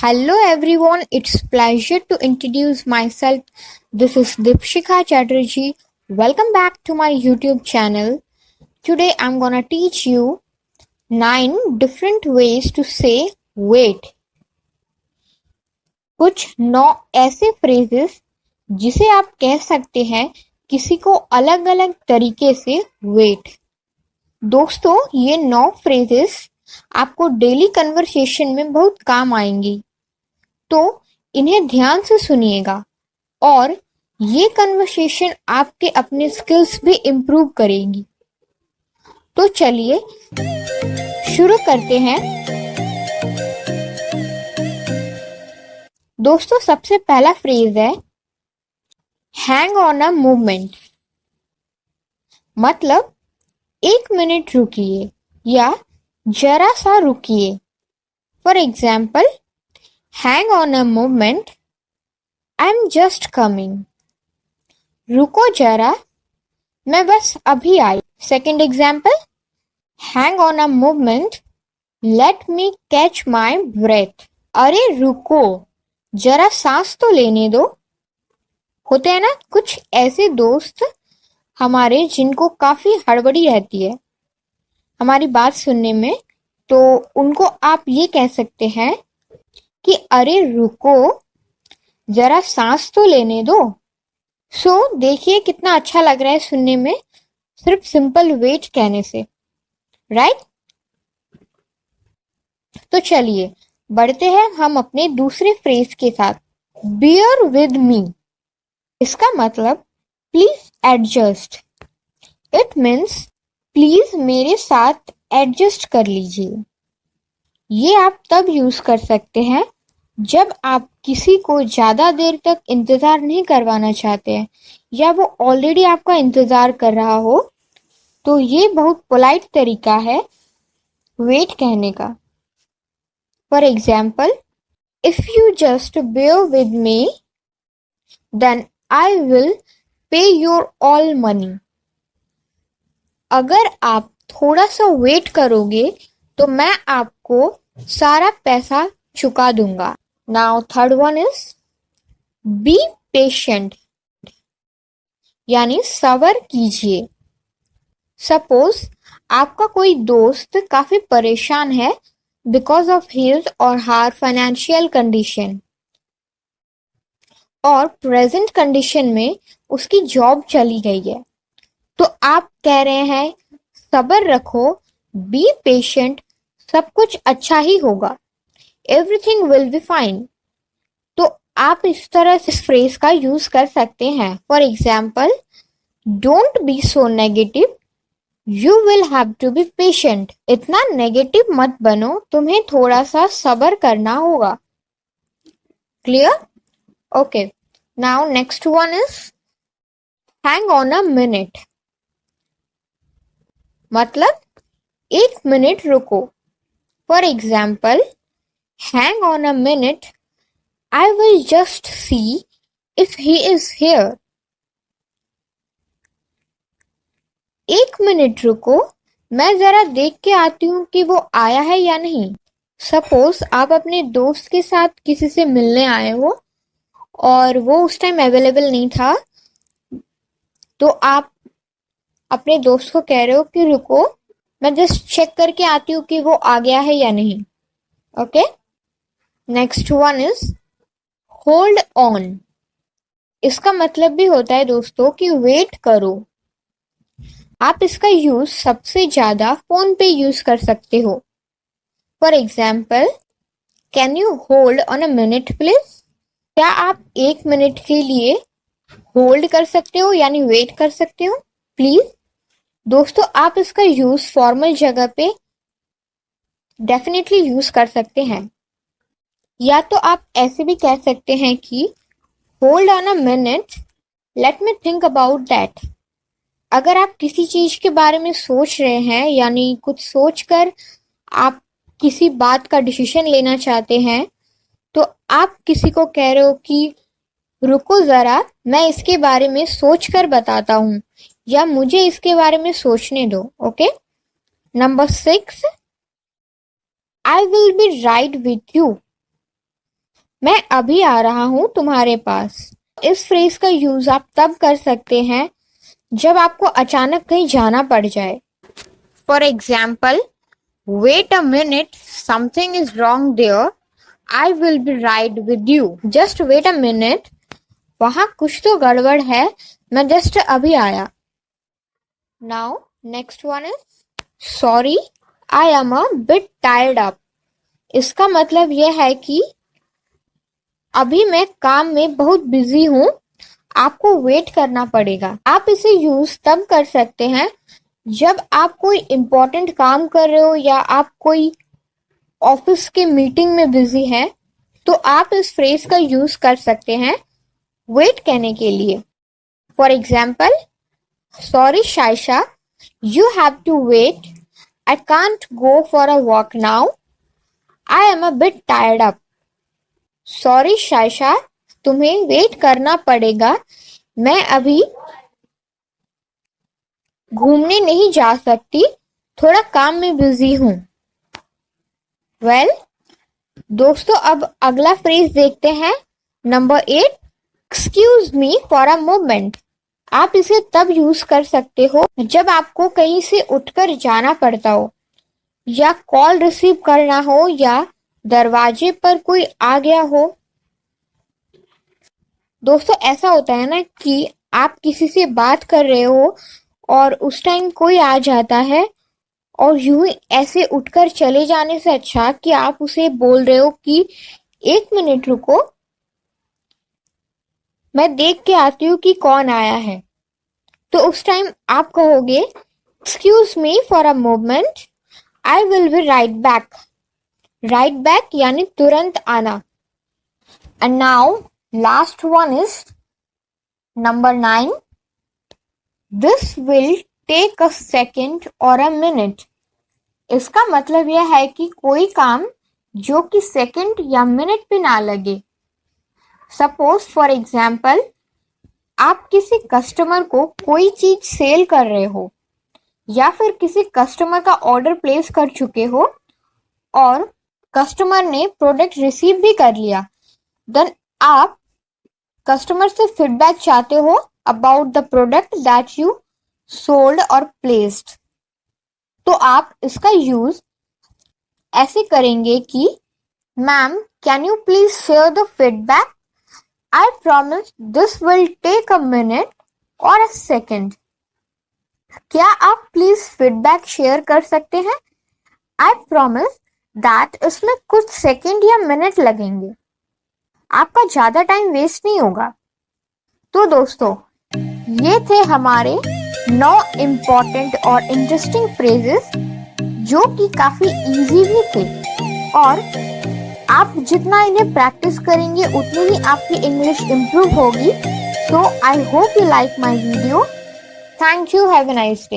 Hello everyone, it's pleasure to introduce myself. This is Dipshika Chatterjee. Welcome back to my YouTube channel. Today I'm gonna teach you 9 different ways to say wait. कुछ 9 ऐसे phrases जिसे आप कह सकते हैं किसी को अलग अलग तरीके से wait. दोस्तों ये 9 phrases आपको डेली कन्वर्सेशन में बहुत काम आएंगी, तो इन्हें ध्यान से सुनिएगा और ये कन्वर्सेशन आपके अपने स्किल्स भी इम्प्रूव करेंगी। तो चलिए शुरू करते हैं। दोस्तों सबसे पहला फ्रेज है हैंग ऑन अ मोमेंट, मतलब 1 मिनट रुकिए या जरा सा रुकिए। For example, hang on a moment, I am just coming. रुको जरा, मैं बस अभी आई। Second example, hang on a moment, let me catch my breath. अरे रुको, जरा सांस तो लेने दो। होते हैं ना कुछ ऐसे दोस्त हमारे जिनको काफी हड़बड़ी रहती है हमारी बात सुनने में, तो उनको आप ये कह सकते हैं कि अरे रुको, जरा सांस तो लेने दो। देखिए कितना अच्छा लग रहा है सुनने में सिर्फ सिंपल वेट कहने से, राइट? तो चलिए बढ़ते हैं हम अपने दूसरे फ्रेज के साथ, बियर विद मी। इसका मतलब please adjust. It means please मेरे साथ एडजस्ट कर लीजिए। ये आप तब यूज कर सकते हैं जब आप किसी को ज्यादा देर तक इंतजार नहीं करवाना चाहते हैं या वो ऑलरेडी आपका इंतजार कर रहा हो, तो ये बहुत पोलाइट तरीका है वेट कहने का। For example, if you just bear with me then I will pay your all money. अगर आप थोड़ा सा वेट करोगे तो मैं आपको सारा पैसा चुका दूंगा। Now third one is be patient, यानी सब्र कीजिए। सपोज आपका कोई दोस्त काफी परेशान है बिकॉज ऑफ हिज और हर फाइनेंशियल कंडीशन, और प्रेजेंट कंडीशन में उसकी जॉब चली गई है, तो आप कह रहे हैं सब्र रखो, बी पेशेंट, सब कुछ अच्छा ही होगा, एवरीथिंग विल बी फाइन। तो आप इस तरह से इस फ्रेज का यूज कर सकते हैं। For example, don't be so negative, you will have to be patient. इतना नेगेटिव मत बनो, तुम्हें थोड़ा सा सब्र करना होगा। Clear? Okay, now next one is hang on a minute, मतलब 1 मिनट रुको। For example, hang on a minute, I will just see if he is here. 1 minute रुको, मैं जरा देख के आती हूँ कि वो आया है या नहीं। सपोज आप अपने दोस्त के साथ किसी से मिलने आए हो और वो उस टाइम अवेलेबल नहीं था, तो आप अपने दोस्त को कह रहे हो कि रुको, मैं जस्ट चेक करके आती हूँ कि वो आ गया है या नहीं। Okay, next one is hold on. इसका मतलब भी होता है दोस्तों कि वेट करो। आप इसका यूज सबसे ज्यादा फोन पे यूज कर सकते हो। For example, can you hold on a minute please? क्या आप 1 मिनट के लिए होल्ड कर सकते हो, यानी वेट कर सकते हो प्लीज? दोस्तों आप इसका यूज फॉर्मल जगह पे डेफिनेटली यूज कर सकते हैं, या तो आप ऐसे भी कह सकते हैं कि hold on a minute, let me think about that. अगर आप किसी चीज के बारे में सोच रहे हैं, यानी कुछ सोचकर आप किसी बात का डिसीजन लेना चाहते हैं, तो आप किसी को कह रहे हो कि रुको जरा, मैं इसके बारे में सोच कर बताता हूँ, या मुझे इसके बारे में सोचने दो। Okay, number 6, I will be right with you. मैं अभी आ रहा हूँ तुम्हारे पास। इस फ्रेज का यूज आप तब कर सकते हैं जब आपको अचानक कहीं जाना पड़ जाए। For example, wait a minute, something is wrong there, I will be right with you. Just wait a minute, वहां कुछ तो गड़बड़ है, मैं जस्ट अभी आया। Now next one is sorry, I am a bit tired up. इसका मतलब यह है कि अभी मैं काम में बहुत बिजी हूँ, आपको वेट करना पड़ेगा। आप इसे यूज तब कर सकते हैं जब आप कोई इम्पोर्टेंट काम कर रहे हो या आप कोई ऑफिस के मीटिंग में बिजी हैं, तो आप इस फ्रेज का यूज कर सकते हैं वेट कहने के लिए। For example, sorry Shaisha, you have to wait, I can't go for a walk now, I am a bit tired up. Sorry Shaisha, तुम्हें वेट करना पड़ेगा, मैं अभी घूमने नहीं जा सकती, थोड़ा काम में बिजी हूँ। वेल दोस्तों, अब अगला फ्रेज देखते हैं, number 8, excuse me for a moment. आप इसे तब यूज कर सकते हो जब आपको कहीं से उठकर जाना पड़ता हो, या कॉल रिसीव करना हो, या दरवाजे पर कोई आ गया हो। दोस्तों ऐसा होता है ना कि आप किसी से बात कर रहे हो और उस टाइम कोई आ जाता है, और यूं ही ऐसे उठकर चले जाने से अच्छा कि आप उसे बोल रहे हो कि 1 मिनट रुको, मैं देख के आती हूँ कि कौन आया है। तो उस टाइम आप कहोगे excuse me for a moment, I will be right back. Right back यानी तुरंत आना। And now last one is number 9, this will take a second और अ मिनट। इसका मतलब यह है कि कोई काम जो कि सेकंड या मिनट पे ना लगे। सपोज फॉर एग्जाम्पल, आप किसी कस्टमर को कोई चीज सेल कर रहे हो, या फिर किसी कस्टमर का ऑर्डर प्लेस कर चुके हो और कस्टमर ने प्रोडक्ट रिसीव भी कर लिया, देन आप कस्टमर से फीडबैक चाहते हो about the product that you sold और प्लेस्ड। तो आप इसका यूज ऐसे करेंगे कि ma'am, can you please share the feedback, I promise this will take a minute और अ सेकेंड। क्या आप प्लीज फीडबैक शेयर कर सकते हैं? आई प्रॉमिस दैट इसमें कुछ सेकेंड या मिनट लगेंगे, आपका ज्यादा टाइम वेस्ट नहीं होगा। तो दोस्तों, ये थे हमारे 9 इम्पॉर्टेंट और इंटरेस्टिंग फ्रेजेस जो कि काफी इजी भी थे, और आप जितना इन्हें प्रैक्टिस करेंगे उतनी ही आपकी इंग्लिश इम्प्रूव होगी। So I hope you like my video. Thank you, have a nice day.